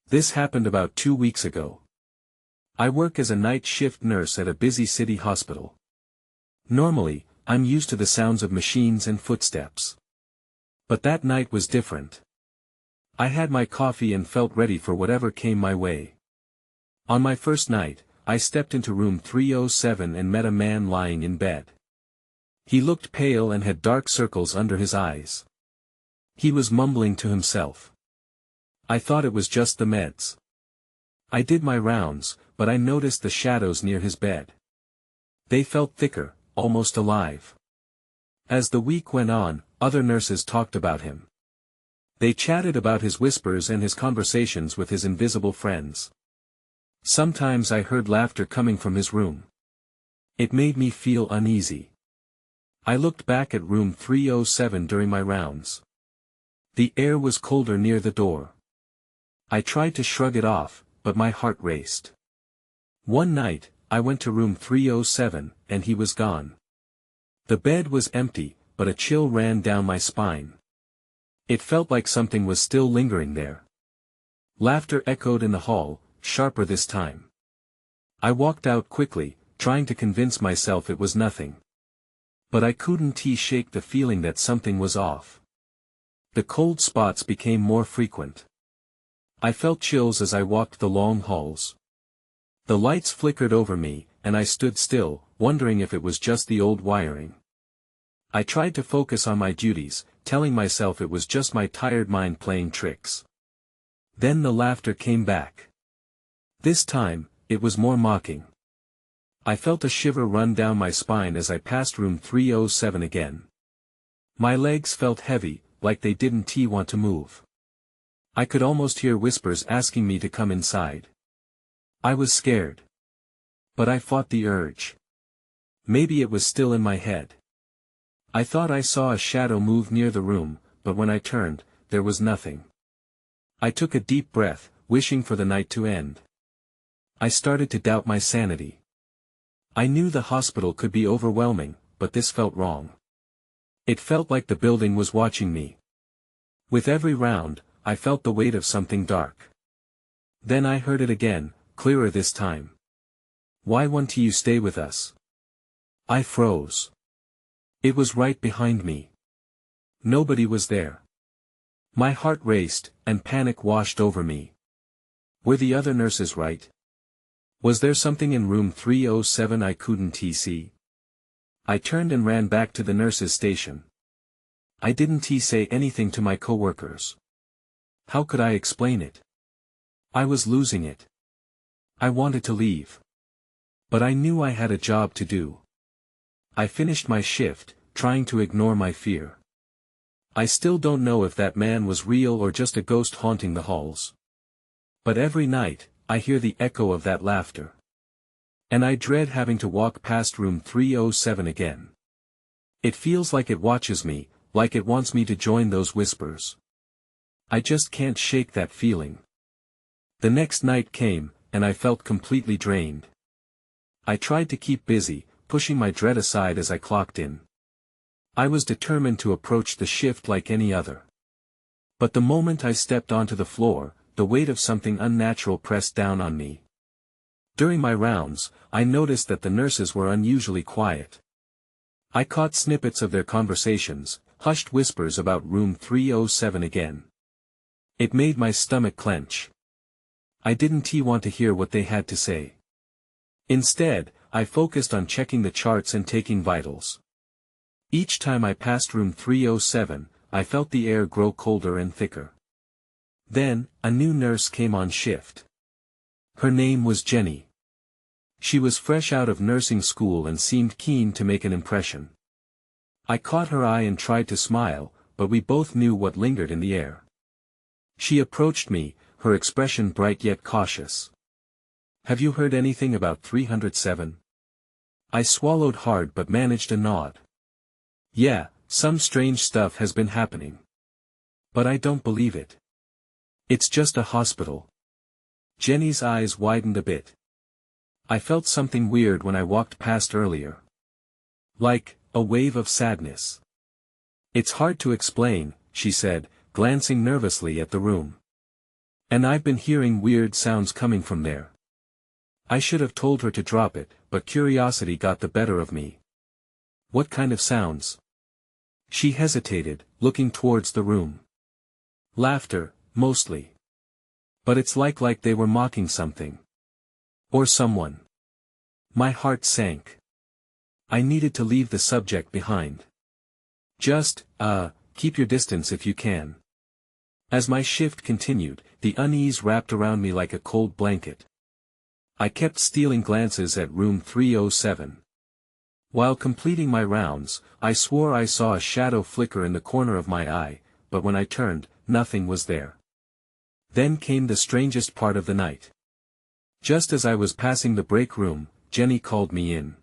This happened about 2 weeks ago. I work as a night shift nurse at a busy city hospital. Normally, I'm used to the sounds of machines and footsteps. But that night was different. I had my coffee and felt ready for whatever came my way. On my first night, I stepped into room 307 and met a man lying in bed. He looked pale and had dark circles under his eyes. He was mumbling to himself. I thought it was just the meds. I did my rounds, but I noticed the shadows near his bed. They felt thicker, almost alive. As the week went on, other nurses talked about him. They chatted about his whispers and his conversations with his invisible friends. Sometimes I heard laughter coming from his room. It made me feel uneasy. I looked back at room 307 during my rounds. The air was colder near the door. I tried to shrug it off, but my heart raced. One night, I went to room 307, and he was gone. The bed was empty, but a chill ran down my spine. It felt like something was still lingering there. Laughter echoed in the hall, sharper this time. I walked out quickly, trying to convince myself it was nothing. But I couldn't shake the feeling that something was off. The cold spots became more frequent. I felt chills as I walked the long halls. The lights flickered over me, and I stood still, wondering if it was just the old wiring. I tried to focus on my duties, telling myself it was just my tired mind playing tricks. Then the laughter came back. This time, it was more mocking. I felt a shiver run down my spine as I passed room 307 again. My legs felt heavy, like they didn't want to move. I could almost hear whispers asking me to come inside. I was scared. But I fought the urge. Maybe it was still in my head. I thought I saw a shadow move near the room, but when I turned, there was nothing. I took a deep breath, wishing for the night to end. I started to doubt my sanity. I knew the hospital could be overwhelming, but this felt wrong. It felt like the building was watching me. With every round, I felt the weight of something dark. Then I heard it again, clearer this time. "Why won't you stay with us?" I froze. It was right behind me. Nobody was there. My heart raced, and panic washed over me. Were the other nurses right? Was there something in room 307 I couldn't see? I turned and ran back to the nurses' station. I didn't say anything to my coworkers. How could I explain it? I was losing it. I wanted to leave. But I knew I had a job to do. I finished my shift, trying to ignore my fear. I still don't know if that man was real or just a ghost haunting the halls. But every night, I hear the echo of that laughter. And I dread having to walk past room 307 again. It feels like it watches me, like it wants me to join those whispers. I just can't shake that feeling. The next night came, and I felt completely drained. I tried to keep busy, pushing my dread aside as I clocked in. I was determined to approach the shift like any other. But the moment I stepped onto the floor, the weight of something unnatural pressed down on me. During my rounds, I noticed that the nurses were unusually quiet. I caught snippets of their conversations, hushed whispers about room 307 again. It made my stomach clench. I didn't want to hear what they had to say. Instead, I focused on checking the charts and taking vitals. Each time I passed room 307, I felt the air grow colder and thicker. Then, a new nurse came on shift. Her name was Jenny. She was fresh out of nursing school and seemed keen to make an impression. I caught her eye and tried to smile, but we both knew what lingered in the air. She approached me, her expression bright yet cautious. "Have you heard anything about 307? I swallowed hard but managed a nod. "Yeah, some strange stuff has been happening. But I don't believe it. It's just a hospital." Jenny's eyes widened a bit. I felt something weird when I walked past earlier. Like, a wave of sadness. "It's hard to explain," she said, glancing nervously at the room. And I've been hearing weird sounds coming from there. I should have told her to drop it, but curiosity got the better of me. What kind of sounds? She hesitated, looking towards the room. Laughter, mostly. But it's like they were mocking something. Or someone. My heart sank. I needed to leave the subject behind. Just, keep your distance if you can. As my shift continued, the unease wrapped around me like a cold blanket. I kept stealing glances at room 307. While completing my rounds, I swore I saw a shadow flicker in the corner of my eye, but when I turned, nothing was there. Then came the strangest part of the night. Just as I was passing the break room, Jenny called me in.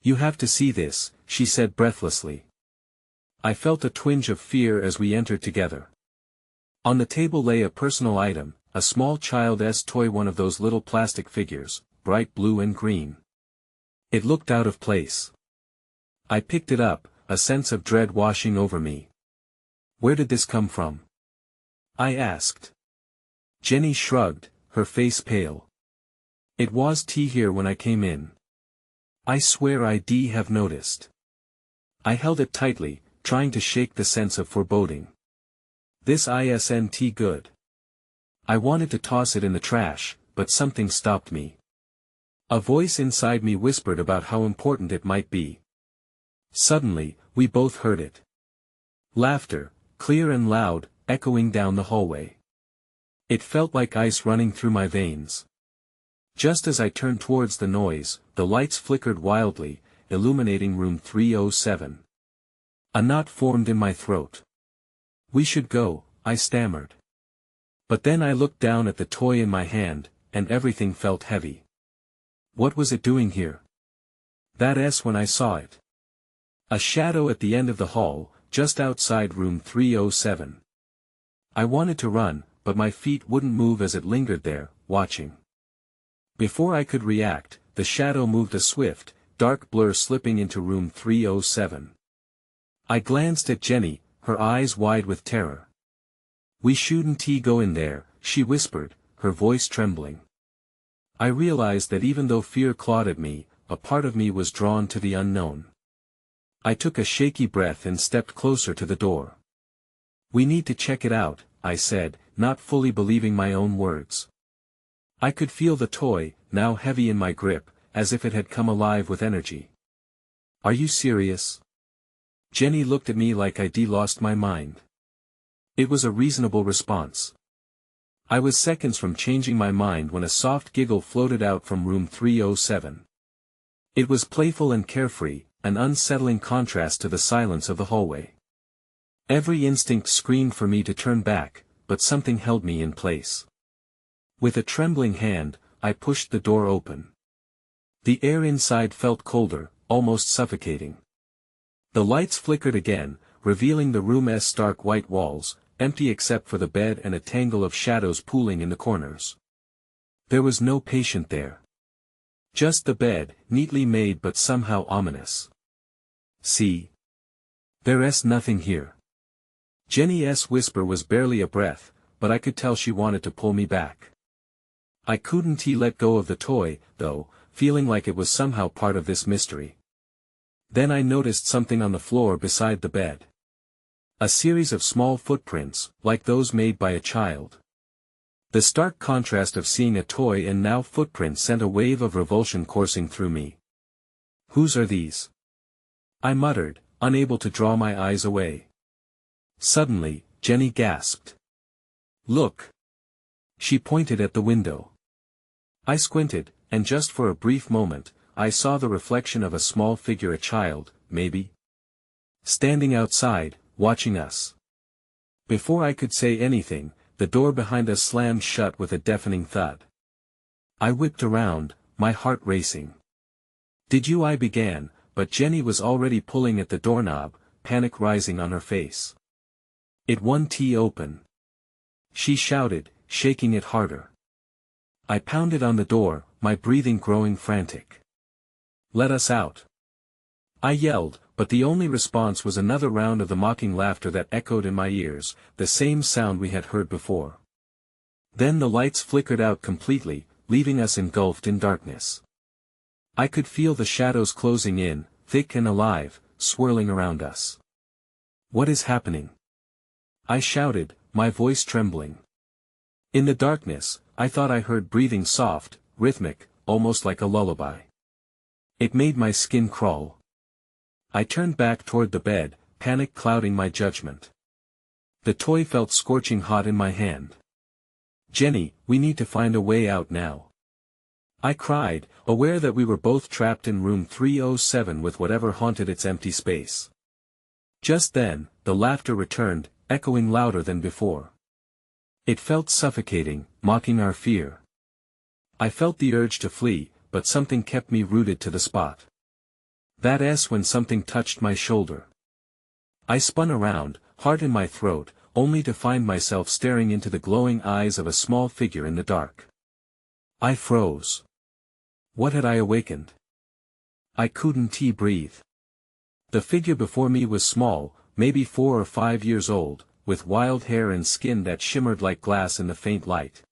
You have to see this, she said breathlessly. I felt a twinge of fear as we entered together. On the table lay a personal item, a small child's toy, one of those little plastic figures, bright blue and green. It looked out of place. I picked it up, a sense of dread washing over me. Where did this come from? I asked. Jenny shrugged, her face pale. It was here when I came in. I swear I'd have noticed. I held it tightly, trying to shake the sense of foreboding. This isn't good. I wanted to toss it in the trash, but something stopped me. A voice inside me whispered about how important it might be. Suddenly, we both heard it. Laughter, clear and loud, echoing down the hallway. It felt like ice running through my veins. Just as I turned towards the noise, the lights flickered wildly, illuminating room 307. A knot formed in my throat. We should go, I stammered. But then I looked down at the toy in my hand, and everything felt heavy. What was it doing here? That's when I saw it. A shadow at the end of the hall, just outside room 307. I wanted to run, but my feet wouldn't move as it lingered there, watching. Before I could react, the shadow moved, a swift, dark blur slipping into room 307. I glanced at Jenny, her eyes wide with terror. We shouldn't go in there, she whispered, her voice trembling. I realized that even though fear clawed at me, a part of me was drawn to the unknown. I took a shaky breath and stepped closer to the door. We need to check it out, I said, not fully believing my own words. I could feel the toy, now heavy in my grip, as if it had come alive with energy. Are you serious? Jenny looked at me like I'd lost my mind. It was a reasonable response. I was seconds from changing my mind when a soft giggle floated out from room 307. It was playful and carefree, an unsettling contrast to the silence of the hallway. Every instinct screamed for me to turn back, but something held me in place. With a trembling hand, I pushed the door open. The air inside felt colder, almost suffocating. The lights flickered again, revealing the room's stark white walls, empty except for the bed and a tangle of shadows pooling in the corners. There was no patient there. Just the bed, neatly made but somehow ominous. See? There's nothing here. Jenny's whisper was barely a breath, but I could tell she wanted to pull me back. I couldn't let go of the toy, though, feeling like it was somehow part of this mystery. Then I noticed something on the floor beside the bed. A series of small footprints, like those made by a child. The stark contrast of seeing a toy and now footprints sent a wave of revulsion coursing through me. Whose are these? I muttered, unable to draw my eyes away. Suddenly, Jenny gasped. Look! She pointed at the window. I squinted, and just for a brief moment, I saw the reflection of a small figure, a child, maybe, standing outside, watching us. Before I could say anything, the door behind us slammed shut with a deafening thud. I whipped around, my heart racing. I began, but Jenny was already pulling at the doorknob, panic rising on her face. It won't open. She shouted, shaking it harder. I pounded on the door, my breathing growing frantic. Let us out. I yelled, but the only response was another round of the mocking laughter that echoed in my ears, the same sound we had heard before. Then the lights flickered out completely, leaving us engulfed in darkness. I could feel the shadows closing in, thick and alive, swirling around us. "What is happening?" I shouted, my voice trembling. In the darkness, I thought I heard breathing soft, rhythmic, almost like a lullaby. It made my skin crawl. I turned back toward the bed, panic clouding my judgment. The toy felt scorching hot in my hand. "Jenny, we need to find a way out now," I cried, aware that we were both trapped in room 307 with whatever haunted its empty space. Just then, the laughter returned, echoing louder than before. It felt suffocating, mocking our fear. I felt the urge to flee, but something kept me rooted to the spot. That s when something touched my shoulder. I spun around, heart in my throat, only to find myself staring into the glowing eyes of a small figure in the dark. I froze. What had I awakened? I couldn't breathe. The figure before me was small, maybe 4 or 5 years old, with wild hair and skin that shimmered like glass in the faint light.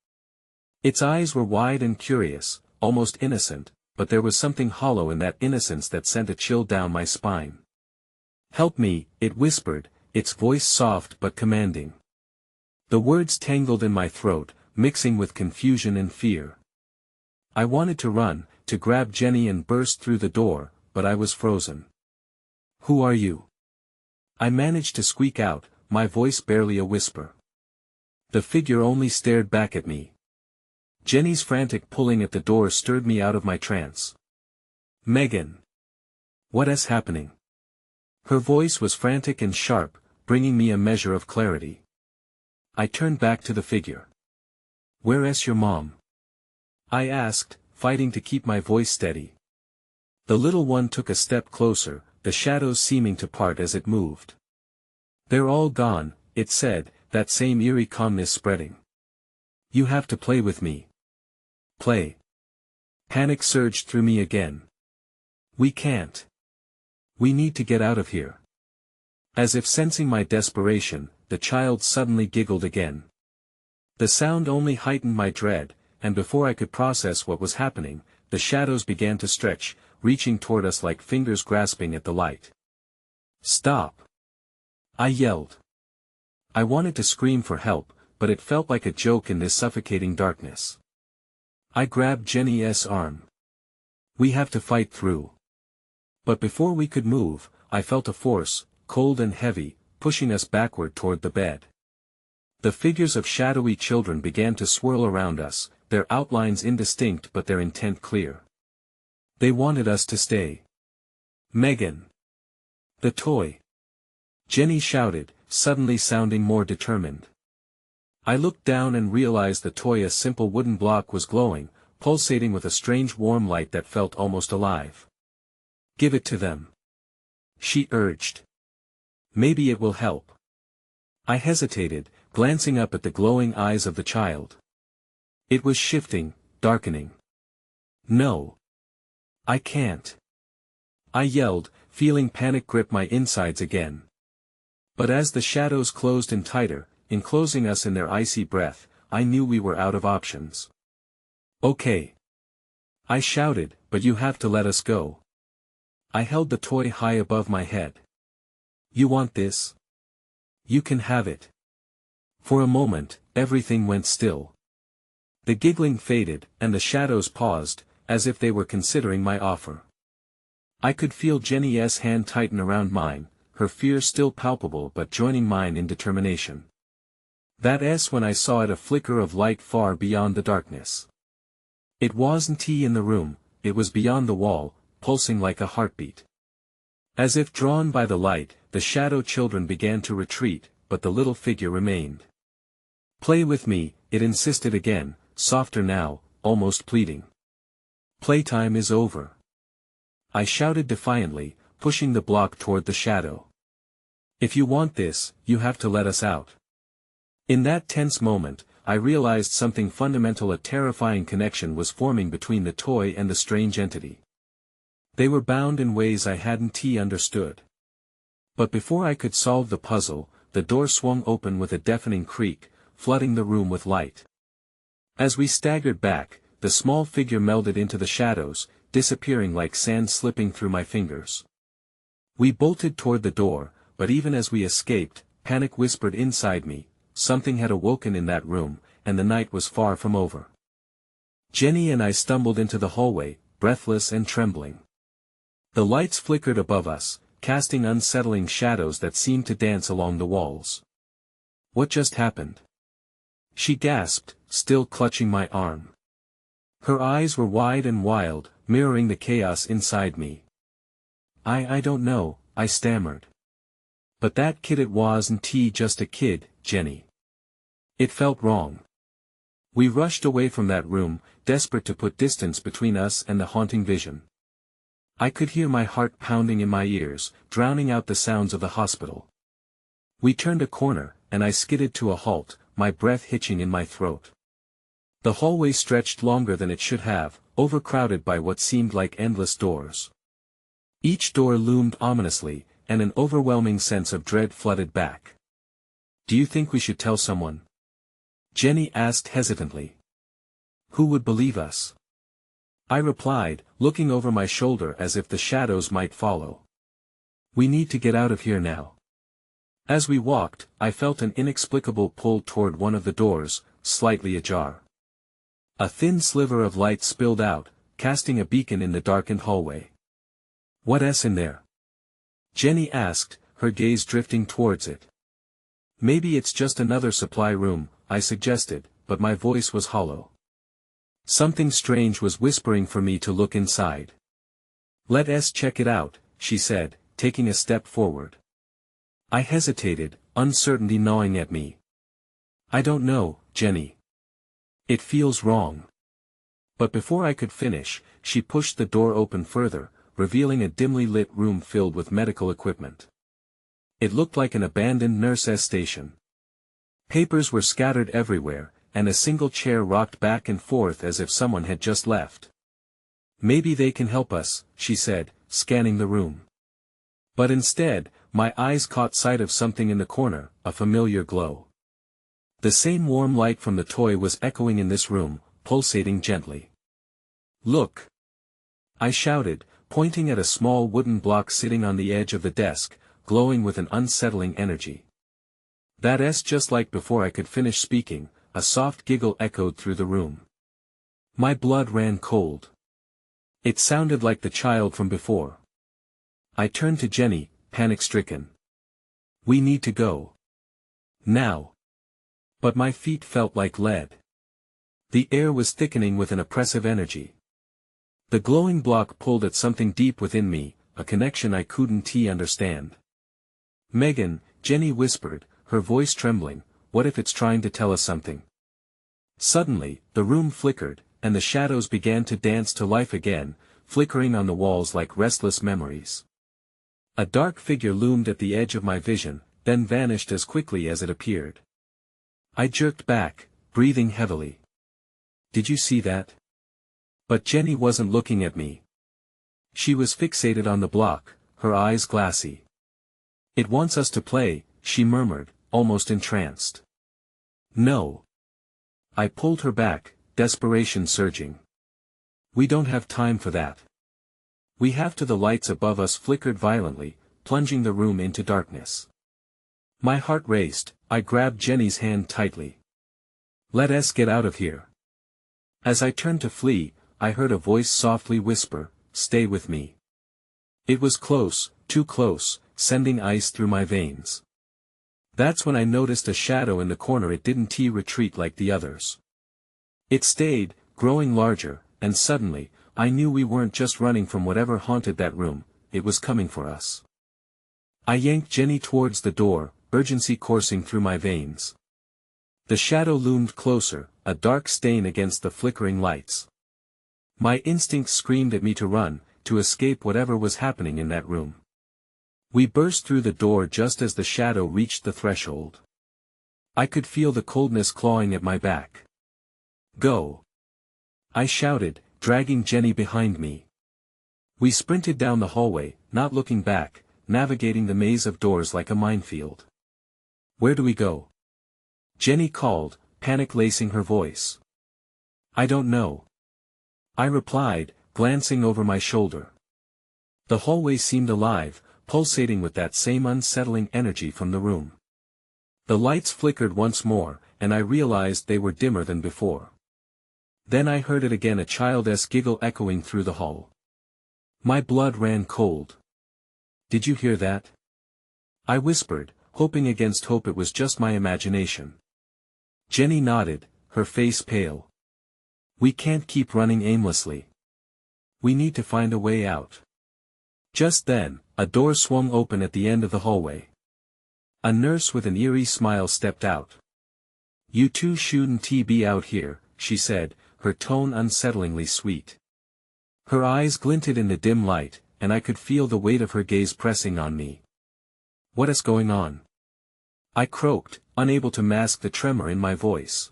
Its eyes were wide and curious, almost innocent, but there was something hollow in that innocence that sent a chill down my spine. "Help me," it whispered, its voice soft but commanding. The words tangled in my throat, mixing with confusion and fear. I wanted to run, to grab Jenny and burst through the door, but I was frozen. "Who are you?" I managed to squeak out, my voice barely a whisper. The figure only stared back at me. Jenny's frantic pulling at the door stirred me out of my trance. "Megan! What is happening?" Her voice was frantic and sharp, bringing me a measure of clarity. I turned back to the figure. "Where is your mom?" I asked, fighting to keep my voice steady. The little one took a step closer, the shadows seeming to part as it moved. "They're all gone," it said, that same eerie calmness spreading. "You have to play with me." "Play?" Panic surged through me again. "We can't. We need to get out of here." As if sensing my desperation, the child suddenly giggled again. The sound only heightened my dread, and before I could process what was happening, the shadows began to stretch, reaching toward us like fingers grasping at the light. "Stop!" I yelled. I wanted to scream for help, but it felt like a joke in this suffocating darkness. I grabbed Jenny's arm. "We have to fight through." But before we could move, I felt a force, cold and heavy, pushing us backward toward the bed. The figures of shadowy children began to swirl around us, their outlines indistinct but their intent clear. They wanted us to stay. "Megan! The toy!" Jenny shouted, suddenly sounding more determined. I looked down and realized the toy, a simple wooden block, was glowing, pulsating with a strange warm light that felt almost alive. "Give it to them," she urged. "Maybe it will help." I hesitated, glancing up at the glowing eyes of the child. It was shifting, darkening. "No. I can't," I yelled, feeling panic grip my insides again. But as the shadows closed in tighter, enclosing us in their icy breath, I knew we were out of options. "Okay," I shouted, "but you have to let us go." I held the toy high above my head. "You want this? You can have it." For a moment, everything went still. The giggling faded, and the shadows paused, as if they were considering my offer. I could feel Jenny's hand tighten around mine, her fear still palpable but joining mine in determination. That s when I saw it, a flicker of light far beyond the darkness. It wasn't in the room, it was beyond the wall, pulsing like a heartbeat. As if drawn by the light, the shadow children began to retreat, but the little figure remained. "Play with me," it insisted again, softer now, almost pleading. "Playtime is over," I shouted defiantly, pushing the block toward the shadow. "If you want this, you have to let us out." In that tense moment, I realized something fundamental. A terrifying connection was forming between the toy and the strange entity. They were bound in ways I hadn't understood. But before I could solve the puzzle, the door swung open with a deafening creak, flooding the room with light. As we staggered back, the small figure melded into the shadows, disappearing like sand slipping through my fingers. We bolted toward the door, but even as we escaped, panic whispered inside me, something had awoken in that room, and the night was far from over. Jenny and I stumbled into the hallway, breathless and trembling. The lights flickered above us, casting unsettling shadows that seemed to dance along the walls. "What just happened?" she gasped, still clutching my arm. Her eyes were wide and wild, mirroring the chaos inside me. I don't know," I stammered. "But that kid, it wasn't just a kid, Jenny. It felt wrong." We rushed away from that room, desperate to put distance between us and the haunting vision. I could hear my heart pounding in my ears, drowning out the sounds of the hospital. We turned a corner, and I skidded to a halt, my breath hitching in my throat. The hallway stretched longer than it should have, overcrowded by what seemed like endless doors. Each door loomed ominously, and an overwhelming sense of dread flooded back. "Do you think we should tell someone?" Jenny asked hesitantly. "Who would believe us?" I replied, looking over my shoulder as if the shadows might follow. "We need to get out of here now." As we walked, I felt an inexplicable pull toward one of the doors, slightly ajar. A thin sliver of light spilled out, casting a beacon in the darkened hallway. "What's in there?" Jenny asked, her gaze drifting towards it. "Maybe it's just another supply room," I suggested, but my voice was hollow. Something strange was whispering for me to look inside. "Let's check it out," she said, taking a step forward. I hesitated, uncertainty gnawing at me. "I don't know, Jenny. It feels wrong." But before I could finish, she pushed the door open further, revealing a dimly lit room filled with medical equipment. It looked like an abandoned nurse's station. Papers were scattered everywhere, and a single chair rocked back and forth as if someone had just left. "Maybe they can help us," she said, scanning the room. But instead, my eyes caught sight of something in the corner, a familiar glow. The same warm light from the toy was echoing in this room, pulsating gently. "Look!" I shouted, pointing at a small wooden block sitting on the edge of the desk, glowing with an unsettling energy. "That's just like before." I could finish speaking, a soft giggle echoed through the room. My blood ran cold. It sounded like the child from before. I turned to Jenny, panic-stricken. "We need to go. Now." But my feet felt like lead. The air was thickening with an oppressive energy. The glowing block pulled at something deep within me, a connection I couldn't understand. "Megan," Jenny whispered, her voice trembling, "what if it's trying to tell us something?" Suddenly, the room flickered, and the shadows began to dance to life again, flickering on the walls like restless memories. A dark figure loomed at the edge of my vision, then vanished as quickly as it appeared. I jerked back, breathing heavily. "Did you see that?" But Jenny wasn't looking at me. She was fixated on the block, her eyes glassy. "It wants us to play," she murmured, almost entranced. "No." I pulled her back, desperation surging. "We don't have time for that. We have to." The lights above us flickered violently, plunging the room into darkness. My heart raced, I grabbed Jenny's hand tightly. "Let's get out of here." As I turned to flee, I heard a voice softly whisper, "Stay with me." It was close, too close, sending ice through my veins. That's when I noticed a shadow in the corner. It didn't retreat like the others. It stayed, growing larger, and suddenly, I knew we weren't just running from whatever haunted that room, it was coming for us. I yanked Jenny towards the door, urgency coursing through my veins. The shadow loomed closer, a dark stain against the flickering lights. My instincts screamed at me to run, to escape whatever was happening in that room. We burst through the door just as the shadow reached the threshold. I could feel the coldness clawing at my back. "Go!" I shouted, dragging Jenny behind me. We sprinted down the hallway, not looking back, navigating the maze of doors like a minefield. "Where do we go?" Jenny called, panic lacing her voice. I don't know. I replied, glancing over my shoulder. The hallway seemed alive, pulsating with that same unsettling energy from the room. The lights flickered once more, and I realized they were dimmer than before. Then I heard it again, a childish giggle echoing through the hall. My blood ran cold. Did you hear that? I whispered, hoping against hope it was just my imagination. Jenny nodded, her face pale. We can't keep running aimlessly. We need to find a way out. Just then, a door swung open at the end of the hallway. A nurse with an eerie smile stepped out. You two shouldn't be out here, she said, her tone unsettlingly sweet. Her eyes glinted in the dim light, and I could feel the weight of her gaze pressing on me. What is going on? I croaked, unable to mask the tremor in my voice.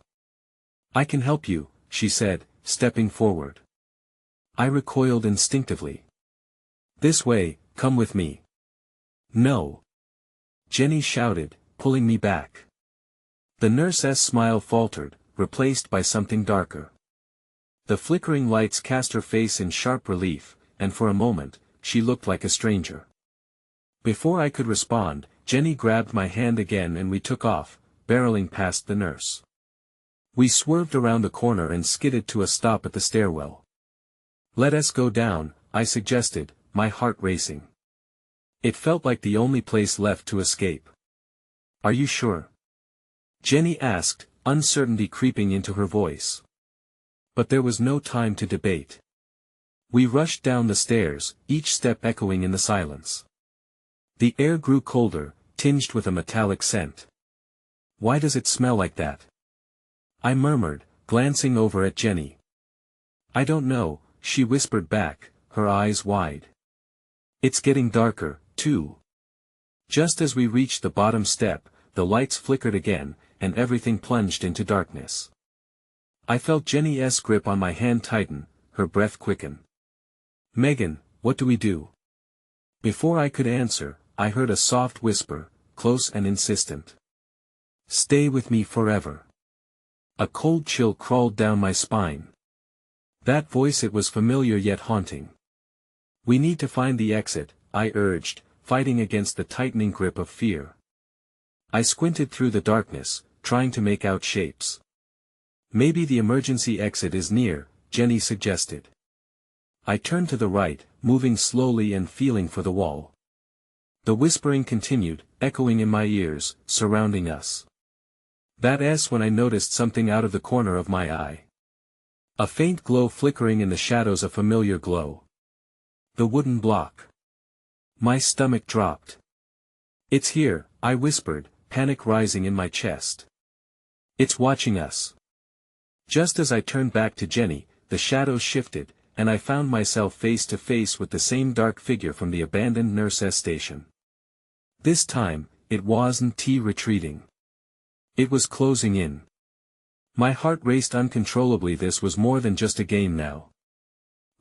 I can help you, she said, stepping forward. I recoiled instinctively. This way, come with me. No. Jenny shouted, pulling me back. The nurse's smile faltered, replaced by something darker. The flickering lights cast her face in sharp relief, and for a moment, she looked like a stranger. Before I could respond, Jenny grabbed my hand again and we took off, barreling past the nurse. We swerved around the corner and skidded to a stop at the stairwell. Let us go down, I suggested, my heart racing. It felt like the only place left to escape. Are you sure? Jenny asked, uncertainty creeping into her voice. But there was no time to debate. We rushed down the stairs, each step echoing in the silence. The air grew colder, tinged with a metallic scent. Why does it smell like that? I murmured, glancing over at Jenny. I don't know, she whispered back, her eyes wide. It's getting darker, too. Just as we reached the bottom step, the lights flickered again, and everything plunged into darkness. I felt Jenny's grip on my hand tighten, her breath quicken. Megan, what do we do? Before I could answer, I heard a soft whisper, close and insistent. Stay with me forever. A cold chill crawled down my spine. That voice, it was familiar yet haunting. We need to find the exit, I urged, fighting against the tightening grip of fear. I squinted through the darkness, trying to make out shapes. Maybe the emergency exit is near, Jenny suggested. I turned to the right, moving slowly and feeling for the wall. The whispering continued, echoing in my ears, surrounding us. That's when I noticed something out of the corner of my eye. A faint glow flickering in the shadows, a familiar glow. The wooden block. My stomach dropped. It's here, I whispered, panic rising in my chest. It's watching us. Just as I turned back to Jenny, the shadows shifted, and I found myself face to face with the same dark figure from the abandoned nurse's station. This time, it wasn't retreating. It was closing in. My heart raced uncontrollably. This was more than just a game now.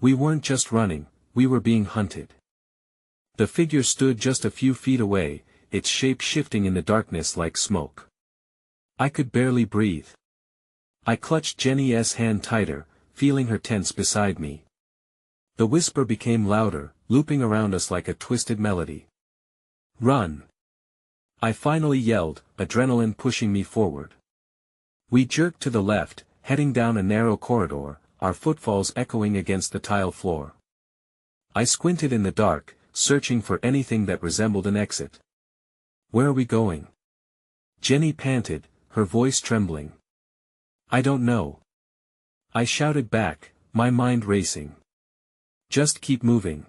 We weren't just running, we were being hunted. The figure stood just a few feet away, its shape shifting in the darkness like smoke. I could barely breathe. I clutched Jenny's hand tighter, feeling her tense beside me. The whisper became louder, looping around us like a twisted melody. Run! I finally yelled, adrenaline pushing me forward. We jerked to the left, heading down a narrow corridor, our footfalls echoing against the tile floor. I squinted in the dark, searching for anything that resembled an exit. Where are we going? Jenny panted, her voice trembling. I don't know. I shouted back, my mind racing. Just keep moving.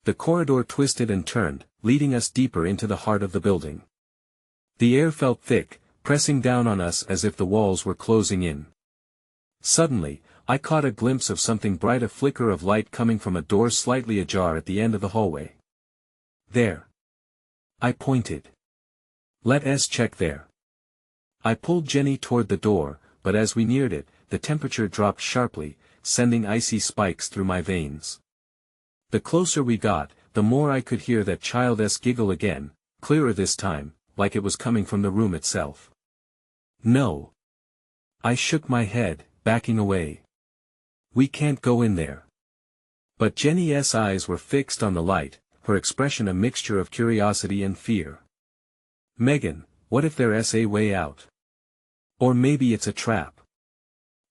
The corridor twisted and turned, leading us deeper into the heart of the building. The air felt thick, pressing down on us as if the walls were closing in. Suddenly, I caught a glimpse of something bright, a flicker of light coming from a door slightly ajar at the end of the hallway. There. I pointed. Let's check there. I pulled Jenny toward the door, but as we neared it, the temperature dropped sharply, sending icy spikes through my veins. The closer we got, the more I could hear that childish giggle again, clearer this time, like it was coming from the room itself. No. I shook my head, backing away. "We can't go in there." But Jenny's eyes were fixed on the light, her expression a mixture of curiosity and fear. "Megan, what if there's a way out? Or maybe it's a trap?"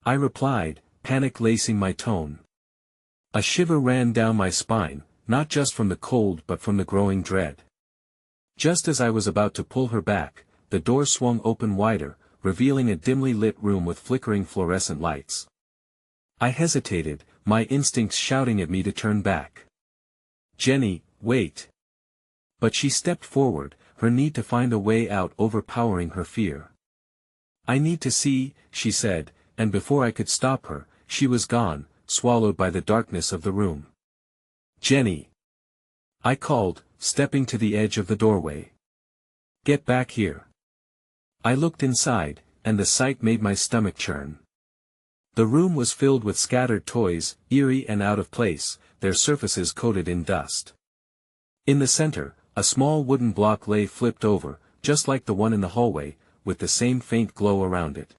I replied, panic lacing my tone. A shiver ran down my spine, not just from the cold but from the growing dread. Just as I was about to pull her back, the door swung open wider, revealing a dimly lit room with flickering fluorescent lights. I hesitated, my instincts shouting at me to turn back. "Jenny, wait." But she stepped forward, her need to find a way out overpowering her fear. "I need to see," she said, and before I could stop her, she was gone, swallowed by the darkness of the room. "Jenny!" I called, stepping to the edge of the doorway. "Get back here." I looked inside, and the sight made my stomach churn. The room was filled with scattered toys, eerie and out of place, their surfaces coated in dust. In the center, a small wooden block lay flipped over, just like the one in the hallway, with the same faint glow around it.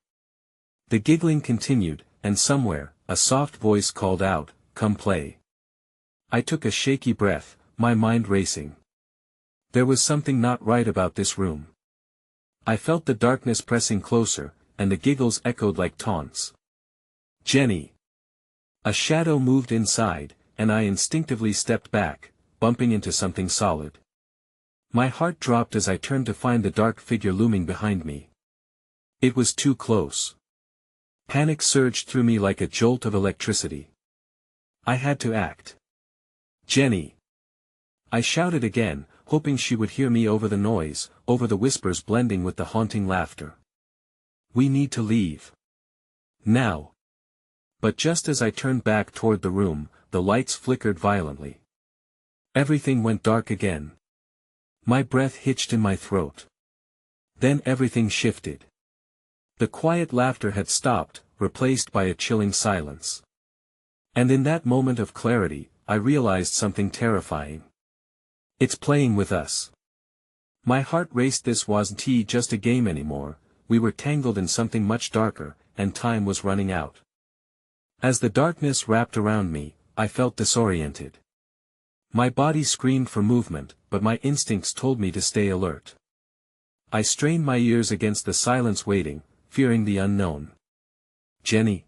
The giggling continued, and somewhere, a soft voice called out, "Come play." I took a shaky breath, my mind racing. There was something not right about this room. I felt the darkness pressing closer, and the giggles echoed like taunts. "Jenny!" A shadow moved inside, and I instinctively stepped back, bumping into something solid. My heart dropped as I turned to find the dark figure looming behind me. It was too close. Panic surged through me like a jolt of electricity. I had to act. "Jenny!" I shouted again, hoping she would hear me over the noise, over the whispers blending with the haunting laughter. "We need to leave. Now." But just as I turned back toward the room, the lights flickered violently. Everything went dark again. My breath hitched in my throat. Then everything shifted. The quiet laughter had stopped, replaced by a chilling silence. And in that moment of clarity, I realized something terrifying. It's playing with us. My heart raced. This wasn't just a game anymore, we were tangled in something much darker, and time was running out. As the darkness wrapped around me, I felt disoriented. My body screamed for movement, but my instincts told me to stay alert. I strained my ears against the silence waiting, fearing the unknown. "Jenny!"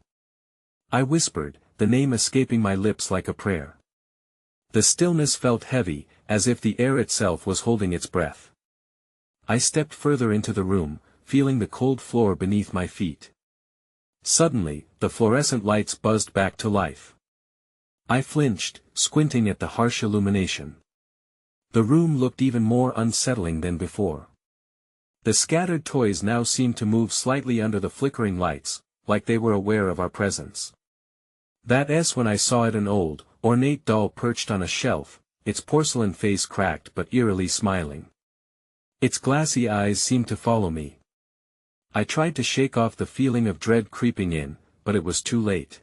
I whispered, the name escaping my lips like a prayer. The stillness felt heavy, as if the air itself was holding its breath. I stepped further into the room, feeling the cold floor beneath my feet. Suddenly, the fluorescent lights buzzed back to life. I flinched, squinting at the harsh illumination. The room looked even more unsettling than before. The scattered toys now seemed to move slightly under the flickering lights, like they were aware of our presence. That's when I saw it, an old, ornate doll perched on a shelf, its porcelain face cracked but eerily smiling. Its glassy eyes seemed to follow me. I tried to shake off the feeling of dread creeping in, but it was too late.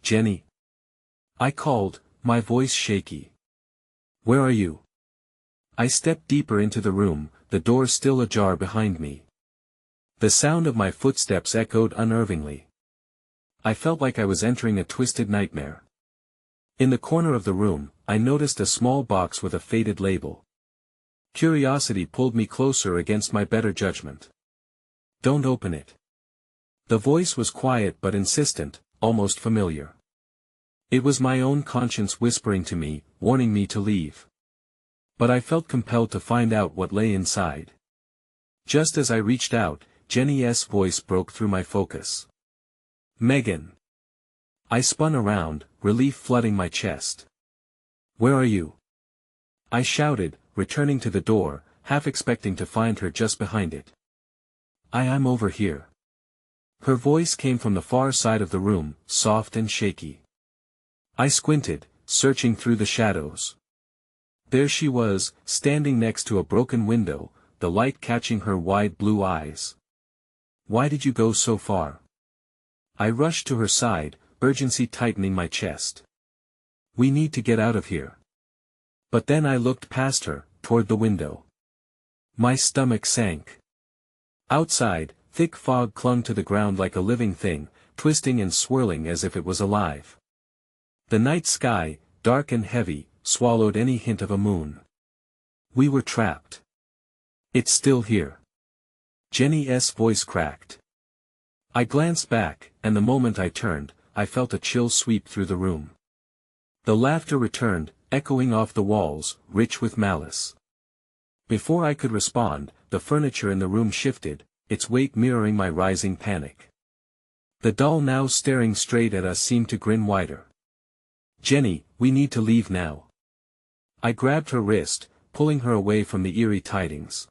"Jenny!" I called, my voice shaky. "Where are you?" I stepped deeper into the room, the door still ajar behind me. The sound of my footsteps echoed unnervingly. I felt like I was entering a twisted nightmare. In the corner of the room, I noticed a small box with a faded label. Curiosity pulled me closer against my better judgment. "Don't open it." The voice was quiet but insistent, almost familiar. It was my own conscience whispering to me, warning me to leave. But I felt compelled to find out what lay inside. Just as I reached out, Jenny's voice broke through my focus. "Megan!" I spun around, relief flooding my chest. "Where are you?" I shouted, returning to the door, half expecting to find her just behind it. I'm over here." Her voice came from the far side of the room, soft and shaky. I squinted, searching through the shadows. There she was, standing next to a broken window, the light catching her wide blue eyes. "Why did you go so far?" I rushed to her side, urgency tightening my chest. "We need to get out of here." But then I looked past her, toward the window. My stomach sank. Outside, thick fog clung to the ground like a living thing, twisting and swirling as if it was alive. The night sky, dark and heavy, swallowed any hint of a moon. We were trapped. It's still here. Jenny's voice cracked. I glanced back, and the moment I turned, I felt a chill sweep through the room. The laughter returned, echoing off the walls, rich with malice. Before I could respond, the furniture in the room shifted, its weight mirroring my rising panic. The doll now staring straight at us seemed to grin wider. "Jenny, we need to leave now." I grabbed her wrist, pulling her away from the eerie tidings.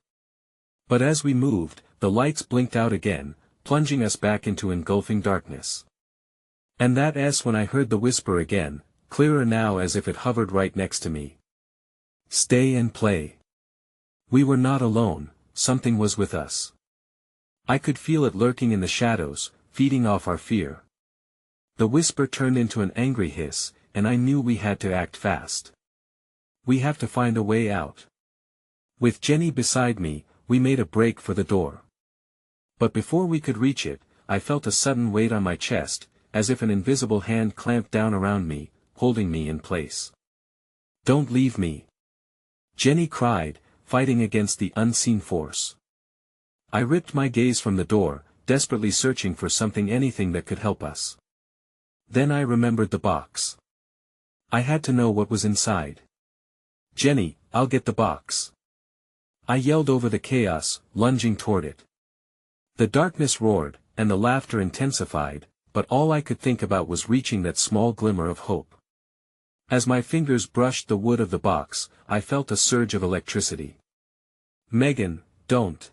But as we moved, the lights blinked out again, plunging us back into engulfing darkness. And that's when I heard the whisper again, clearer now as if it hovered right next to me. "Stay and play." We were not alone, something was with us. I could feel it lurking in the shadows, feeding off our fear. The whisper turned into an angry hiss, and I knew we had to act fast. "We have to find a way out." With Jenny beside me, we made a break for the door. But before we could reach it, I felt a sudden weight on my chest, as if an invisible hand clamped down around me, holding me in place. "Don't leave me!" Jenny cried, fighting against the unseen force. I ripped my gaze from the door, desperately searching for anything that could help us. Then I remembered the box. I had to know what was inside. "Jenny, I'll get the box." I yelled over the chaos, lunging toward it. The darkness roared, and the laughter intensified, but all I could think about was reaching that small glimmer of hope. As my fingers brushed the wood of the box, I felt a surge of electricity. "Megan, don't!"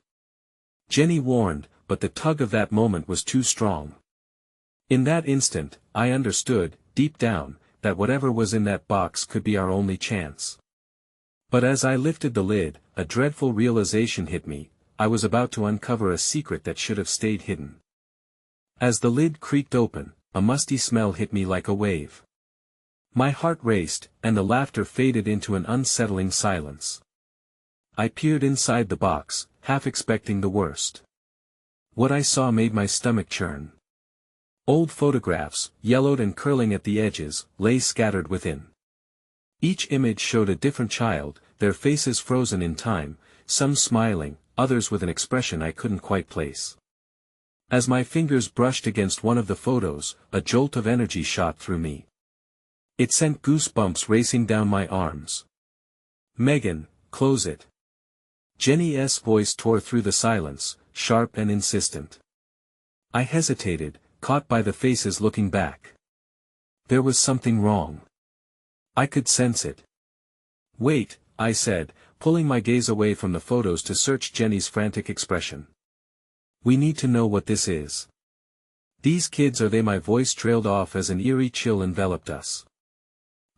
Jenny warned, but the tug of that moment was too strong. In that instant, I understood, deep down, that whatever was in that box could be our only chance. But as I lifted the lid, a dreadful realization hit me: I was about to uncover a secret that should have stayed hidden. As the lid creaked open, a musty smell hit me like a wave. My heart raced, and the laughter faded into an unsettling silence. I peered inside the box, half expecting the worst. What I saw made my stomach churn. Old photographs, yellowed and curling at the edges, lay scattered within. Each image showed a different child, their faces frozen in time, some smiling, others with an expression I couldn't quite place. As my fingers brushed against one of the photos, a jolt of energy shot through me. It sent goosebumps racing down my arms. "Megan, close it." Jenny's voice tore through the silence, sharp and insistent. I hesitated, caught by the faces looking back. There was something wrong. I could sense it. "Wait," I said, pulling my gaze away from the photos to search Jenny's frantic expression. "We need to know what this is. These kids, are they?" My voice trailed off as an eerie chill enveloped us.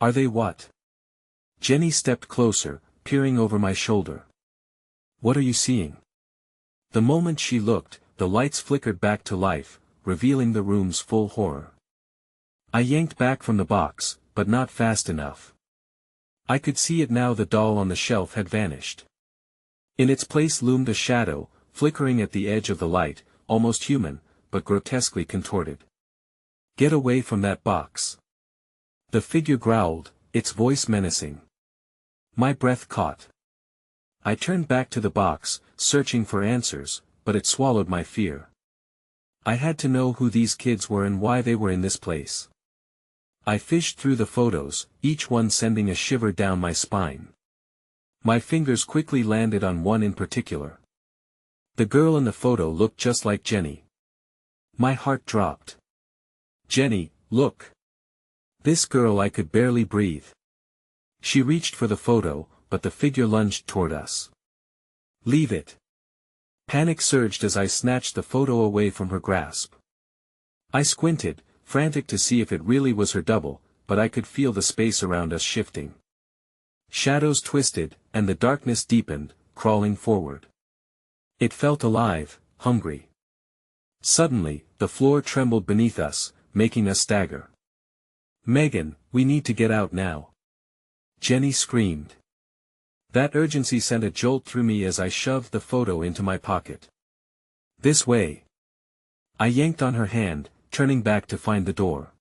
"Are they what?" Jenny stepped closer, peering over my shoulder. "What are you seeing?" The moment she looked, the lights flickered back to life, revealing the room's full horror. I yanked back from the box, but not fast enough. I could see it now: the doll on the shelf had vanished. In its place loomed a shadow, flickering at the edge of the light, almost human, but grotesquely contorted. "Get away from that box!" The figure growled, its voice menacing. My breath caught. I turned back to the box, searching for answers, but it swallowed my fear. I had to know who these kids were and why they were in this place. I fished through the photos, each one sending a shiver down my spine. My fingers quickly landed on one in particular. The girl in the photo looked just like Jenny. My heart dropped. "Jenny, look!" This girl, I could barely breathe. She reached for the photo, but the figure lunged toward us. "Leave it!" Panic surged as I snatched the photo away from her grasp. I squinted, frantic to see if it really was her double, but I could feel the space around us shifting. Shadows twisted, and the darkness deepened, crawling forward. It felt alive, hungry. Suddenly, the floor trembled beneath us, making us stagger. "Megan, we need to get out now!" Jenny screamed. That urgency sent a jolt through me as I shoved the photo into my pocket. "This way!" I yanked on her hand, turning back to find the door.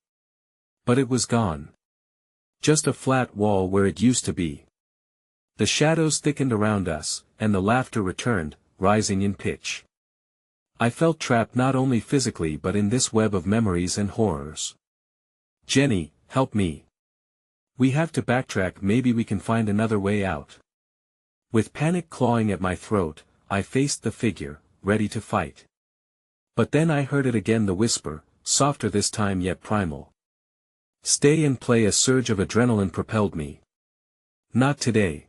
But it was gone. Just a flat wall where it used to be. The shadows thickened around us, and the laughter returned, rising in pitch. I felt trapped not only physically but in this web of memories and horrors. "Jenny, help me. We have to backtrack, maybe we can find another way out." With panic clawing at my throat, I faced the figure, ready to fight. But then I heard it again, the whisper, softer this time yet primal. "Stay and play." A surge of adrenaline propelled me. "Not today,"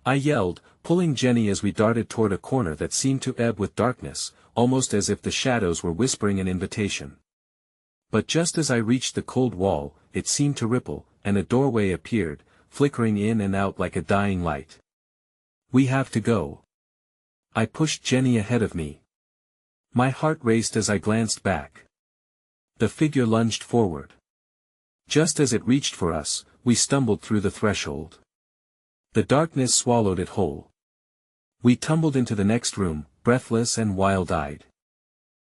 I yelled, pulling Jenny as we darted toward a corner that seemed to ebb with darkness, almost as if the shadows were whispering an invitation. But just as I reached the cold wall, it seemed to ripple, and a doorway appeared, flickering in and out like a dying light. "We have to go." I pushed Jenny ahead of me. My heart raced as I glanced back. The figure lunged forward. Just as it reached for us, we stumbled through the threshold. The darkness swallowed it whole. We tumbled into the next room, breathless and wild-eyed.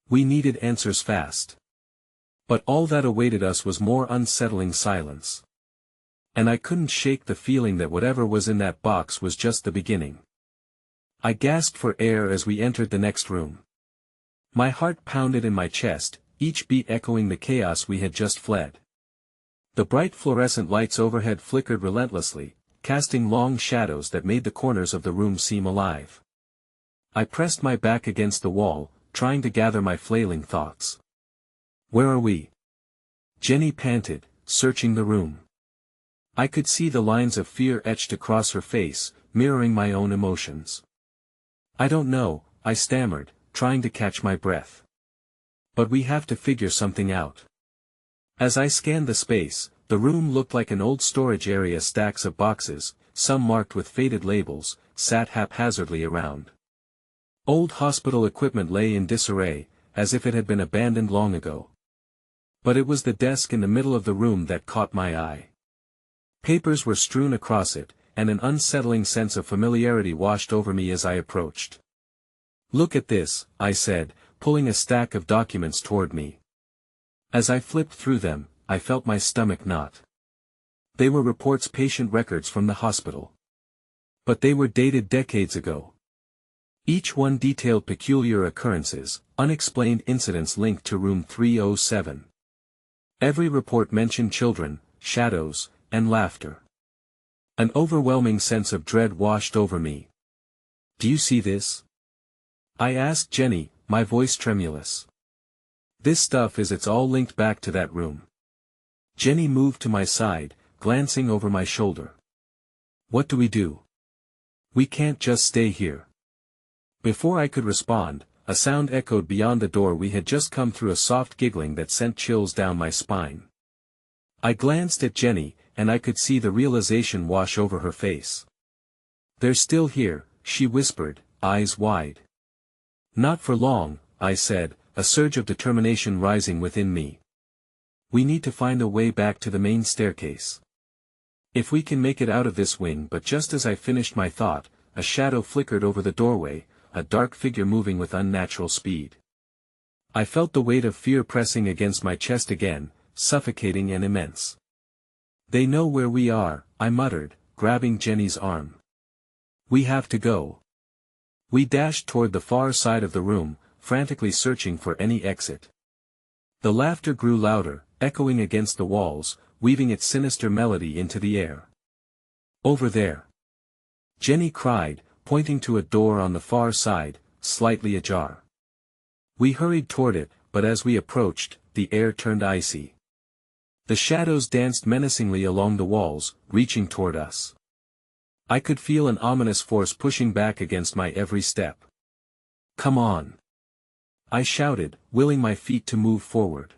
We needed answers fast. But all that awaited us was more unsettling silence. And I couldn't shake the feeling that whatever was in that box was just the beginning. I gasped for air as we entered the next room. My heart pounded in my chest, each beat echoing the chaos we had just fled. The bright fluorescent lights overhead flickered relentlessly, casting long shadows that made the corners of the room seem alive. I pressed my back against the wall, trying to gather my flailing thoughts. "Where are we?" Jenny panted, searching the room. I could see the lines of fear etched across her face, mirroring my own emotions. "I don't know," I stammered, trying to catch my breath. "But we have to figure something out." As I scanned the space, the room looked like an old storage area. Stacks of boxes, some marked with faded labels, sat haphazardly around. Old hospital equipment lay in disarray, as if it had been abandoned long ago. But it was the desk in the middle of the room that caught my eye. Papers were strewn across it, and an unsettling sense of familiarity washed over me as I approached. "Look at this," I said, pulling a stack of documents toward me. As I flipped through them, I felt my stomach knot. They were reports, patient records from the hospital. But they were dated decades ago. Each one detailed peculiar occurrences, unexplained incidents linked to room 307. Every report mentioned children, shadows, and laughter. An overwhelming sense of dread washed over me. "Do you see this?" I asked Jenny, my voice tremulous. "This stuff is, it's all linked back to that room." Jenny moved to my side, glancing over my shoulder. "What do we do? We can't just stay here." Before I could respond, a sound echoed beyond the door we had just come through, a soft giggling that sent chills down my spine. I glanced at Jenny, and I could see the realization wash over her face. "They're still here," she whispered, eyes wide. "Not for long," I said, a surge of determination rising within me. "We need to find a way back to the main staircase. If we can make it out of this wing." But just as I finished my thought, a shadow flickered over the doorway, a dark figure moving with unnatural speed. I felt the weight of fear pressing against my chest again, suffocating and immense. "They know where we are," I muttered, grabbing Jenny's arm. "We have to go." We dashed toward the far side of the room, frantically searching for any exit. The laughter grew louder, echoing against the walls, weaving its sinister melody into the air. "Over there!" Jenny cried, pointing to a door on the far side, slightly ajar. We hurried toward it, but as we approached, the air turned icy. The shadows danced menacingly along the walls, reaching toward us. I could feel an ominous force pushing back against my every step. "Come on!" I shouted, willing my feet to move forward.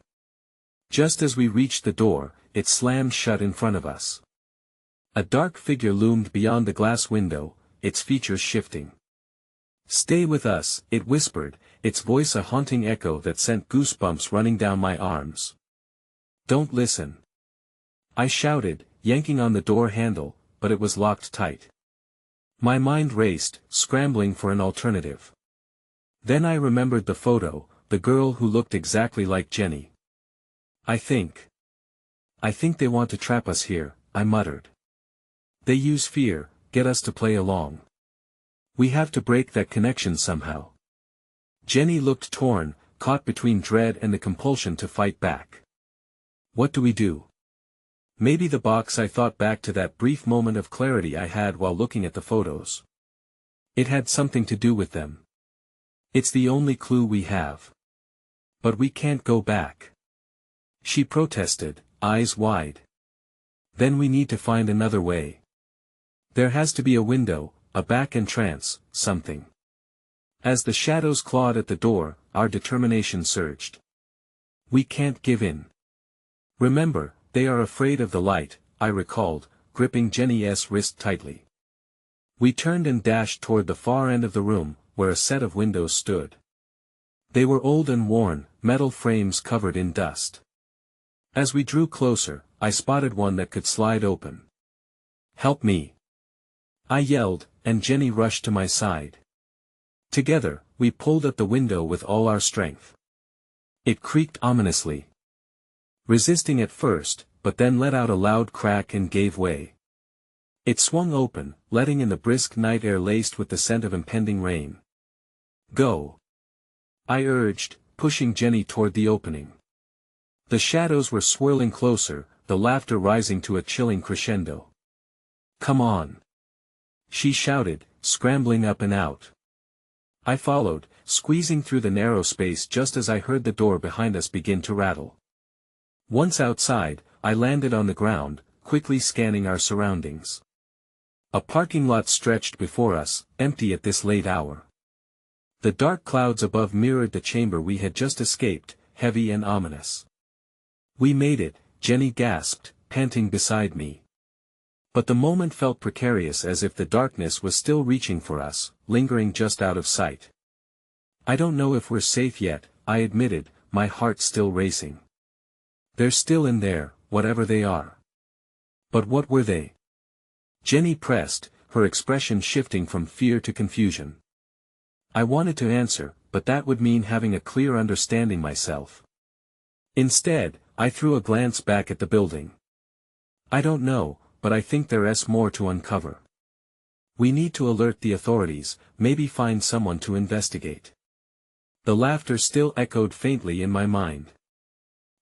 Just as we reached the door, it slammed shut in front of us. A dark figure loomed beyond the glass window, its features shifting. "Stay with us," it whispered, its voice a haunting echo that sent goosebumps running down my arms. "Don't listen," I shouted, yanking on the door handle, but it was locked tight. My mind raced, scrambling for an alternative. Then I remembered the photo, the girl who looked exactly like Jenny. I think they want to trap us here, I muttered. They use fear, get us to play along. We have to break that connection somehow. Jenny looked torn, caught between dread and the compulsion to fight back. What do we do? Maybe the box. I thought back to that brief moment of clarity I had while looking at the photos. It had something to do with them. It's the only clue we have. But we can't go back. She protested, eyes wide. Then we need to find another way. There has to be a window, a back entrance, something. As the shadows clawed at the door, our determination surged. We can't give in. Remember, they are afraid of the light, I recalled, gripping Jenny's wrist tightly. We turned and dashed toward the far end of the room, where a set of windows stood. They were old and worn, metal frames covered in dust. As we drew closer, I spotted one that could slide open. Help me! I yelled, and Jenny rushed to my side. Together, we pulled at the window with all our strength. It creaked ominously. Resisting at first, but then let out a loud crack and gave way. It swung open, letting in the brisk night air laced with the scent of impending rain. Go! I urged, pushing Jenny toward the opening. The shadows were swirling closer, the laughter rising to a chilling crescendo. Come on! She shouted, scrambling up and out. I followed, squeezing through the narrow space just as I heard the door behind us begin to rattle. Once outside, I landed on the ground, quickly scanning our surroundings. A parking lot stretched before us, empty at this late hour. The dark clouds above mirrored the chamber we had just escaped, heavy and ominous. We made it, Jenny gasped, panting beside me. But the moment felt precarious, as if the darkness was still reaching for us, lingering just out of sight. I don't know if we're safe yet, I admitted, my heart still racing. They're still in there, whatever they are. But what were they? Jenny pressed, her expression shifting from fear to confusion. I wanted to answer, but that would mean having a clear understanding myself. Instead, I threw a glance back at the building. I don't know, but I think there's more to uncover. We need to alert the authorities, maybe find someone to investigate. The laughter still echoed faintly in my mind.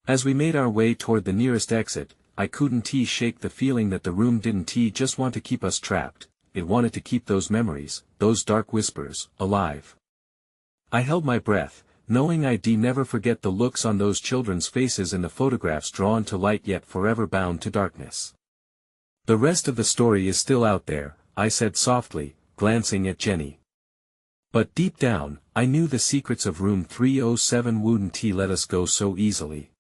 As we made our way toward the nearest exit, I couldn't shake the feeling that the room didn't just want to keep us trapped, it wanted to keep those memories, those dark whispers, alive. I held my breath, knowing I'd never forget the looks on those children's faces in the photographs drawn to light yet forever bound to darkness. The rest of the story is still out there, I said softly, glancing at Jenny. But deep down, I knew the secrets of room 307 wouldn't let us go so easily.